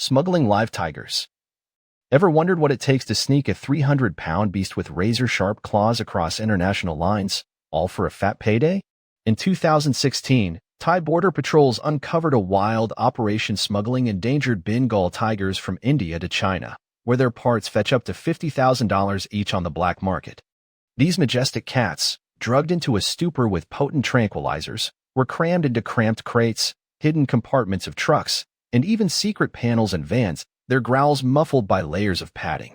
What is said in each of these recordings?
Smuggling live tigers. Ever wondered what it takes to sneak a 300-pound beast with razor-sharp claws across international lines, all for a fat payday? In 2016, Thai border patrols uncovered a wild operation smuggling endangered Bengal tigers from India to China, where their parts fetch up to $50,000 each on the black market. These majestic cats, drugged into a stupor with potent tranquilizers, were crammed into cramped crates, hidden compartments of trucks, and even secret panels and vans, their growls muffled by layers of padding.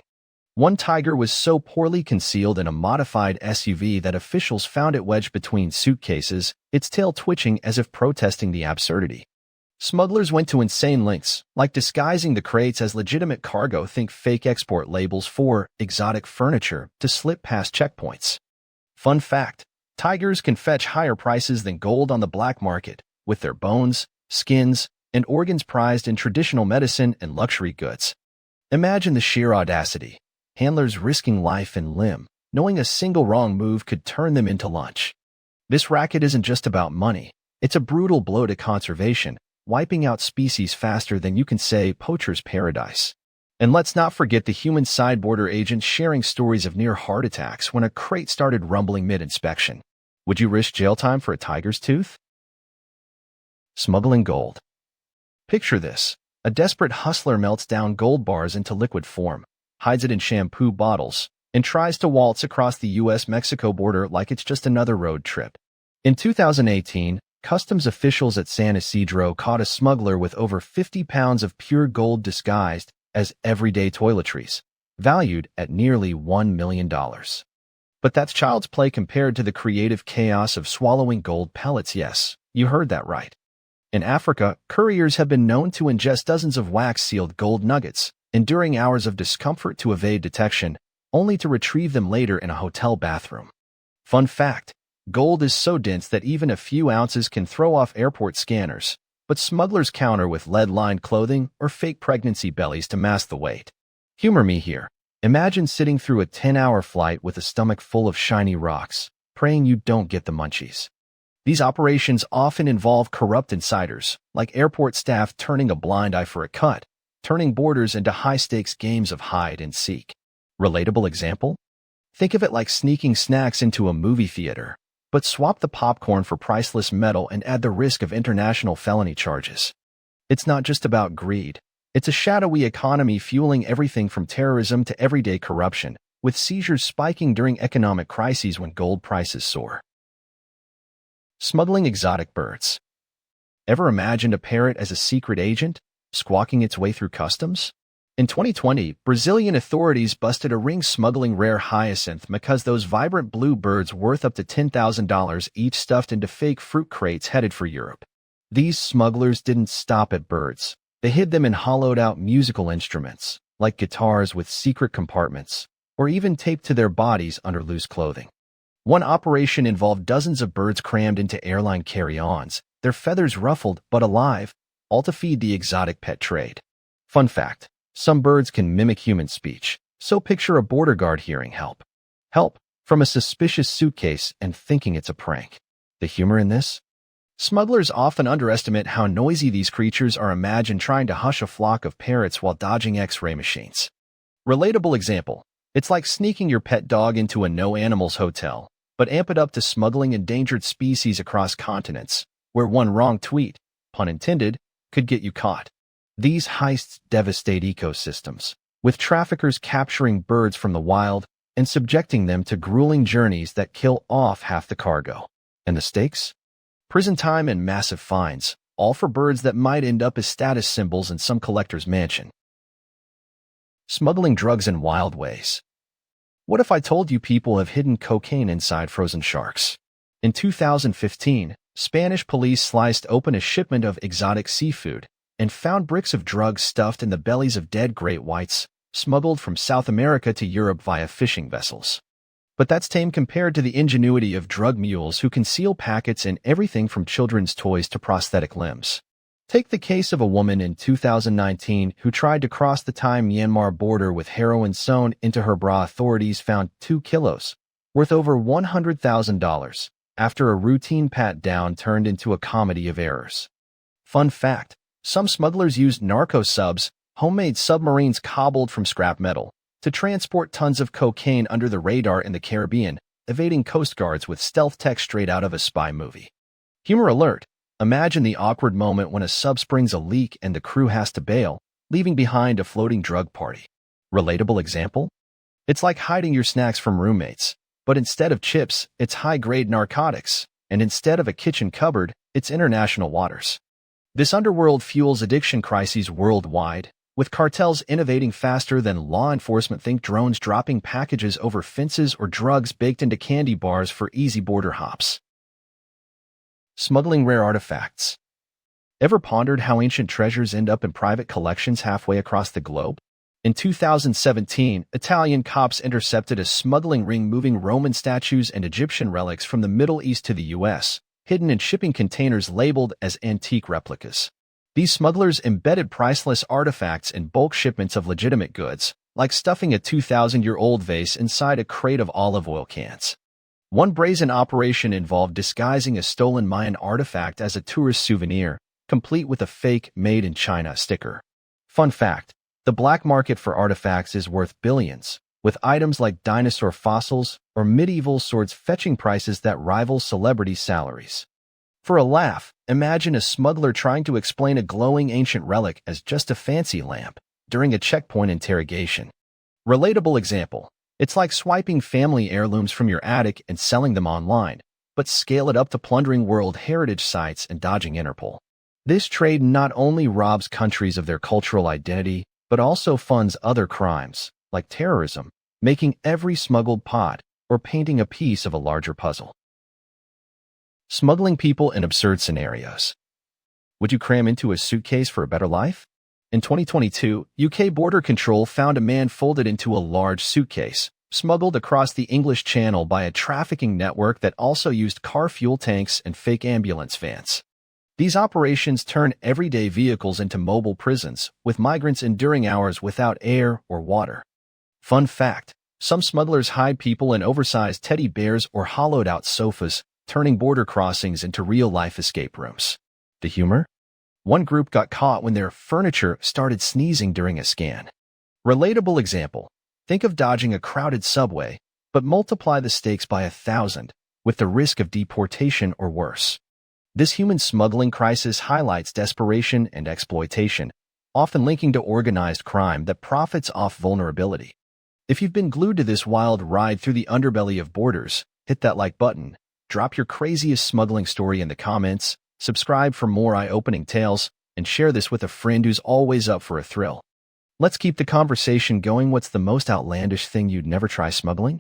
One tiger was so poorly concealed in a modified SUV that officials found it wedged between suitcases, its tail twitching as if protesting the absurdity. Smugglers went to insane lengths, like disguising the crates as legitimate cargo, think fake export labels for exotic furniture, to slip past checkpoints. Fun fact, tigers can fetch higher prices than gold on the black market, with their bones, skins, and organs prized in traditional medicine and luxury goods. Imagine the sheer audacity. Handlers risking life and limb, knowing a single wrong move could turn them into lunch. This racket isn't just about money. It's a brutal blow to conservation, wiping out species faster than you can say poacher's paradise. And let's not forget the human side border agents sharing stories of near heart attacks when a crate started rumbling mid-inspection. Would you risk jail time for a tiger's tooth? Smuggling gold. Picture this. A desperate hustler melts down gold bars into liquid form, hides it in shampoo bottles, and tries to waltz across the U.S.-Mexico border like it's just another road trip. In 2018, customs officials at San Isidro caught a smuggler with over 50 pounds of pure gold disguised as everyday toiletries, valued at nearly $1 million. But that's child's play compared to the creative chaos of swallowing gold pellets. Yes, you heard that right. In Africa, couriers have been known to ingest dozens of wax-sealed gold nuggets, enduring hours of discomfort to evade detection, only to retrieve them later in a hotel bathroom. Fun fact, gold is so dense that even a few ounces can throw off airport scanners, but smugglers counter with lead-lined clothing or fake pregnancy bellies to mask the weight. Humor me here. Imagine sitting through a 10-hour flight with a stomach full of shiny rocks, praying you don't get the munchies. These operations often involve corrupt insiders, like airport staff turning a blind eye for a cut, turning borders into high-stakes games of hide and seek. Relatable example? Think of it like sneaking snacks into a movie theater, but swap the popcorn for priceless metal and add the risk of international felony charges. It's not just about greed. It's a shadowy economy fueling everything from terrorism to everyday corruption, with seizures spiking during economic crises when gold prices soar. Smuggling exotic birds. Ever imagined a parrot as a secret agent, squawking its way through customs? In 2020, Brazilian authorities busted a ring smuggling rare hyacinth because those vibrant blue birds worth up to $10,000 each stuffed into fake fruit crates headed for Europe. These smugglers didn't stop at birds. They hid them in hollowed-out musical instruments, like guitars with secret compartments, or even taped to their bodies under loose clothing. One operation involved dozens of birds crammed into airline carry-ons, their feathers ruffled but alive, all to feed the exotic pet trade. Fun fact, some birds can mimic human speech, so picture a border guard hearing help. Help from a suspicious suitcase and thinking it's a prank. The humor in this? Smugglers often underestimate how noisy these creatures are. Imagine trying to hush a flock of parrots while dodging X-ray machines. Relatable example, it's like sneaking your pet dog into a no-animals hotel, but amp it up to smuggling endangered species across continents, where one wrong tweet, pun intended, could get you caught. These heists devastate ecosystems, with traffickers capturing birds from the wild and subjecting them to grueling journeys that kill off half the cargo. And the stakes? Prison time and massive fines, all for birds that might end up as status symbols in some collector's mansion. Smuggling drugs in wild ways. What if I told you people have hidden cocaine inside frozen sharks? In 2015, Spanish police sliced open a shipment of exotic seafood and found bricks of drugs stuffed in the bellies of dead great whites, smuggled from South America to Europe via fishing vessels. But that's tame compared to the ingenuity of drug mules who conceal packets in everything from children's toys to prosthetic limbs. Take the case of a woman in 2019 who tried to cross the Thai-Myanmar border with heroin sewn into her bra. Authorities found 2 kilos, worth over $100,000, after a routine pat-down turned into a comedy of errors. Fun fact, some smugglers used narco subs, homemade submarines cobbled from scrap metal, to transport tons of cocaine under the radar in the Caribbean, evading coast guards with stealth tech straight out of a spy movie. Humor alert. Imagine the awkward moment when a sub springs a leak and the crew has to bail, leaving behind a floating drug party. Relatable example? It's like hiding your snacks from roommates, but instead of chips, it's high-grade narcotics, and instead of a kitchen cupboard, it's international waters. This underworld fuels addiction crises worldwide, with cartels innovating faster than law enforcement. Think drones dropping packages over fences or drugs baked into candy bars for easy border hops. Smuggling rare artifacts. Ever pondered how ancient treasures end up in private collections halfway across the globe? In 2017, Italian cops intercepted a smuggling ring moving Roman statues and Egyptian relics from the Middle East to the U.S., hidden in shipping containers labeled as antique replicas. These smugglers embedded priceless artifacts in bulk shipments of legitimate goods, like stuffing a 2,000-year-old vase inside a crate of olive oil cans. One brazen operation involved disguising a stolen Mayan artifact as a tourist souvenir, complete with a fake Made in China sticker. Fun fact, the black market for artifacts is worth billions, with items like dinosaur fossils or medieval swords fetching prices that rival celebrity salaries. For a laugh, imagine a smuggler trying to explain a glowing ancient relic as just a fancy lamp during a checkpoint interrogation. Relatable example. It's like swiping family heirlooms from your attic and selling them online, but scale it up to plundering World Heritage sites and dodging Interpol. This trade not only robs countries of their cultural identity, but also funds other crimes, like terrorism, making every smuggled pot or painting a piece of a larger puzzle. Smuggling people in absurd scenarios. Would you cram into a suitcase for a better life? In 2022, UK Border Control found a man folded into a large suitcase, smuggled across the English Channel by a trafficking network that also used car fuel tanks and fake ambulance vans. These operations turn everyday vehicles into mobile prisons, with migrants enduring hours without air or water. Fun fact, some smugglers hide people in oversized teddy bears or hollowed-out sofas, turning border crossings into real-life escape rooms. The humor? One group got caught when their furniture started sneezing during a scan. Relatable example. Think of dodging a crowded subway, but multiply the stakes by 1,000, with the risk of deportation or worse. This human smuggling crisis highlights desperation and exploitation, often linking to organized crime that profits off vulnerability. If you've been glued to this wild ride through the underbelly of borders, hit that like button, drop your craziest smuggling story in the comments, subscribe for more eye-opening tales, and share this with a friend who's always up for a thrill. Let's keep the conversation going. What's the most outlandish thing you'd never try smuggling?